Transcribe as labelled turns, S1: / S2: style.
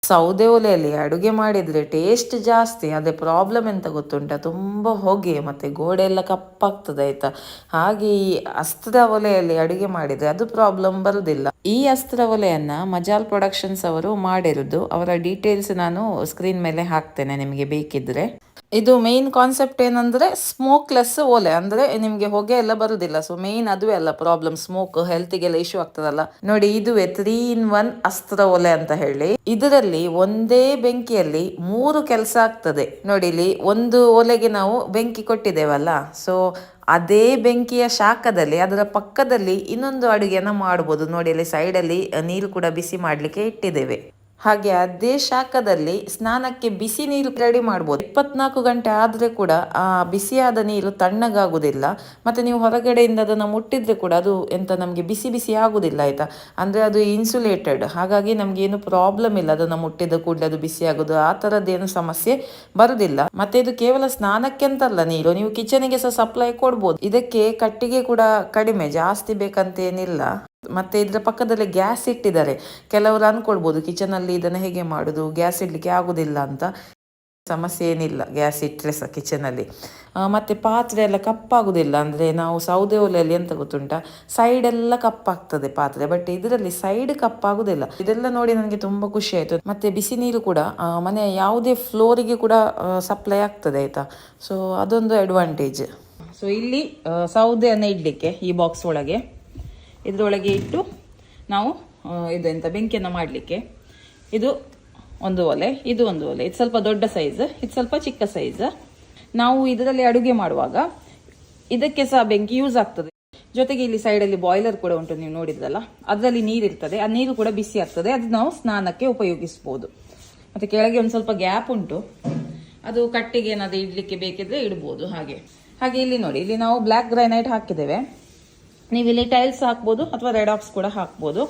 S1: ಸೌದೆ ಒಲೆಯಲ್ಲಿ ಅಡುಗೆ ಮಾಡಿದರೆ ಟೇಸ್ಟ್ ಜಾಸ್ತಿ. ಅದೇ ಪ್ರಾಬ್ಲಮ್ ಎಂತ ಗೊತ್ತುಂಟ, ತುಂಬ ಹೊಗೆ ಮತ್ತು ಗೋಡೆ ಎಲ್ಲ ಕಪ್ಪಾಗ್ತದೆ ಆಯಿತಾ. ಹಾಗೆ ಈ ಅಸ್ತ್ರ ಒಲೆಯಲ್ಲಿ ಅಡುಗೆ ಮಾಡಿದರೆ ಅದು ಪ್ರಾಬ್ಲಮ್ ಬರುವುದಿಲ್ಲ. ಈ ಅಸ್ತ್ರ ಒಲೆಯನ್ನು ಮಜಾಲ್ ಪ್ರೊಡಕ್ಷನ್ಸ್ ಅವರು ಮಾಡಿರೋದು. ಅವರ ಡೀಟೇಲ್ಸ್ ನಾನು ಸ್ಕ್ರೀನ್ ಮೇಲೆ ಹಾಕ್ತೇನೆ ನಿಮಗೆ ಬೇಕಿದ್ರೆ. ಇದು ಮೇನ್ ಕಾನ್ಸೆಪ್ಟ್ ಏನಂದ್ರೆ ಸ್ಮೋಕ್ಲೆಸ್ ಒಲೆ, ಅಂದ್ರೆ ನಿಮ್ಗೆ ಹೊಗೆ ಎಲ್ಲ ಬರುದಿಲ್ಲ. ಸೊ ಮೇನ್ ಅದುವೇ ಅಲ್ಲ ಪ್ರಾಬ್ಲಮ್, ಸ್ಮೋಕ್ ಹೆಲ್ತ್ಗೆಲ್ಲ ಇಶ್ಯೂ ಆಗ್ತದಲ್ಲ. ನೋಡಿ, ಇದುವೇ 3 in 1 ಅಸ್ತ್ರ ಒಲೆ ಅಂತ ಹೇಳಿ. ಇದರಲ್ಲಿ ಒಂದೇ ಬೆಂಕಿಯಲ್ಲಿ 3 ಕೆಲಸ ಆಗ್ತದೆ. ನೋಡಿ, ಇಲ್ಲಿ ಒಂದು ಒಲೆಗೆ ನಾವು ಬೆಂಕಿ ಕೊಟ್ಟಿದ್ದೇವಲ್ಲ, ಸೊ ಅದೇ ಬೆಂಕಿಯ ಶಾಖದಲ್ಲಿ ಅದರ ಪಕ್ಕದಲ್ಲಿ ಇನ್ನೊಂದು ಅಡುಗೆನ ಮಾಡ್ಬೋದು. ನೋಡಿ, ಅಲ್ಲಿ ಸೈಡಲ್ಲಿ ನೀರು ಕೂಡ ಬಿಸಿ ಮಾಡ್ಲಿಕ್ಕೆ ಇಟ್ಟಿದ್ದೇವೆ. ಹಾಗೆ ಅದೇ ಶಾಖದಲ್ಲಿ ಸ್ನಾನಕ್ಕೆ ಬಿಸಿ ನೀರು ರೆಡಿ ಮಾಡ್ಬೋದು. 24 ಗಂಟೆ ಆದ್ರೆ ಕೂಡ ಆ ಬಿಸಿಯಾದ ನೀರು ತಣ್ಣಗಾಗುದಿಲ್ಲ. ಮತ್ತೆ ನೀವು ಹೊರಗಡೆಯಿಂದ ಅದನ್ನು ಮುಟ್ಟಿದ್ರೆ ಕೂಡ ಅದು ಎಂತ ನಮಗೆ ಬಿಸಿ ಬಿಸಿ ಆಗುದಿಲ್ಲ ಆಯ್ತಾ. ಅಂದ್ರೆ ಅದು ಇನ್ಸುಲೇಟೆಡ್, ಹಾಗಾಗಿ ನಮ್ಗೆ ಏನು ಪ್ರಾಬ್ಲಮ್ ಇಲ್ಲ. ಅದನ್ನು ಮುಟ್ಟಿದ ಕೂಡಲೇ ಅದು ಬಿಸಿ ಆಗುದು, ಆ ತರದ್ದೇನು ಸಮಸ್ಯೆ ಬರುದಿಲ್ಲ. ಮತ್ತೆ ಇದು ಕೇವಲ ಸ್ನಾನಕ್ಕೆ ಅಂತಲ್ಲ ನೀರು, ನೀವು ಕಿಚನಿಗೆ ಸಹ ಸಪ್ಲೈ ಕೊಡ್ಬೋದು. ಇದಕ್ಕೆ ಕಟ್ಟಿಗೆ ಕೂಡ ಕಡಿಮೆ, ಜಾಸ್ತಿ ಬೇಕಂತ ಏನಿಲ್ಲ. ಮತ್ತೆ ಇದರ ಪಕ್ಕದಲ್ಲಿ ಗ್ಯಾಸ್ ಇಟ್ಟಿದ್ದಾರೆ. ಕೆಲವರು ಅನ್ಕೊಳ್ಬೋದು ಕಿಚನಲ್ಲಿ ಇದನ್ನು ಹೇಗೆ ಮಾಡುದು, ಗ್ಯಾಸ್ ಇಡ್ಲಿಕ್ಕೆ ಆಗುದಿಲ್ಲ ಅಂತ. ಸಮಸ್ಯೆ ಏನಿಲ್ಲ ಗ್ಯಾಸ್ ಇಟ್ಟರೆ ಸಹ ಕಿಚನಲ್ಲಿ. ಮತ್ತೆ ಪಾತ್ರೆ ಎಲ್ಲ ಕಪ್ಪಾಗುದಿಲ್ಲ. ಅಂದ್ರೆ ನಾವು ಸೌದೆ ಒಲೆಯಲ್ಲಿ ಎಂತ ಗೊತ್ತುಂಟ, ಸೈಡ್ ಎಲ್ಲ ಕಪ್ಪಾಗ್ತದೆ ಪಾತ್ರೆ, ಬಟ್ ಇದರಲ್ಲಿ ಸೈಡ್ ಕಪ್ಪಾಗುದಿಲ್ಲ. ಇದೆಲ್ಲ ನೋಡಿ ನನಗೆ ತುಂಬಾ ಖುಷಿ ಆಯ್ತು. ಮತ್ತೆ ಬಿಸಿ ನೀರು ಕೂಡ ಮನೆಯ ಯಾವುದೇ ಫ್ಲೋರಿಗೆ ಕೂಡ ಸಪ್ಲೈ ಆಗ್ತದೆ ಆಯ್ತಾ. ಸೊ ಅದೊಂದು ಅಡ್ವಾಂಟೇಜ್. ಸೊ ಇಲ್ಲಿ ಸೌದೆಯನ್ನು ಇಡ್ಲಿಕ್ಕೆ ಈ ಬಾಕ್ಸ್ ಒಳಗೆ, ಇದರೊಳಗೆ ಇಟ್ಟು ನಾವು ಇದೆಂತ ಬೆಂಕಿಯನ್ನು ಮಾಡಲಿಕ್ಕೆ, ಇದು ಒಂದು ಒಲೆ, ಇದು ಒಂದು ಒಲೆ. ಇದು ಸ್ವಲ್ಪ ದೊಡ್ಡ ಸೈಜ್, ಇದು ಸ್ವಲ್ಪ ಚಿಕ್ಕ ಸೈಜ್. ನಾವು ಇದರಲ್ಲಿ ಅಡುಗೆ ಮಾಡುವಾಗ ಇದಕ್ಕೆ ಸಹ ಬೆಂಕಿ ಯೂಸ್ ಆಗ್ತದೆ. ಜೊತೆಗೆ ಇಲ್ಲಿ ಸೈಡಲ್ಲಿ ಬಾಯ್ಲರ್ ಕೂಡ ಉಂಟು, ನೀವು ನೋಡಿದ್ರಲ್ಲ, ಅದರಲ್ಲಿ ನೀರಿರ್ತದೆ. ಆ ನೀರು ಕೂಡ ಬಿಸಿ ಆಗ್ತದೆ, ಅದು ನಾವು ಸ್ನಾನಕ್ಕೆ ಉಪಯೋಗಿಸ್ಬೋದು. ಮತ್ತೆ ಕೆಳಗೆ ಒಂದು ಸ್ವಲ್ಪ ಗ್ಯಾಪ್ ಉಂಟು, ಅದು ಕಟ್ಟಿಗೆ ಏನಾದ್ರು ಇಡ್ಲಿಕ್ಕೆ ಬೇಕಿದ್ರೆ ಇಡ್ಬೋದು. ಹಾಗೆ ಇಲ್ಲಿ ನೋಡಿ, ಇಲ್ಲಿ ನಾವು ಬ್ಲ್ಯಾಕ್ ಗ್ರಾನೈಟ್ ಹಾಕಿದ್ದೇವೆ. ನೀವು ಇಲ್ಲಿ ಟೈಲ್ಸ್ ಹಾಕ್ಬೋದು ಅಥವಾ ರೆಡ್ ಆಕ್ಸ್ ಕೂಡ ಹಾಕ್ಬೋದು.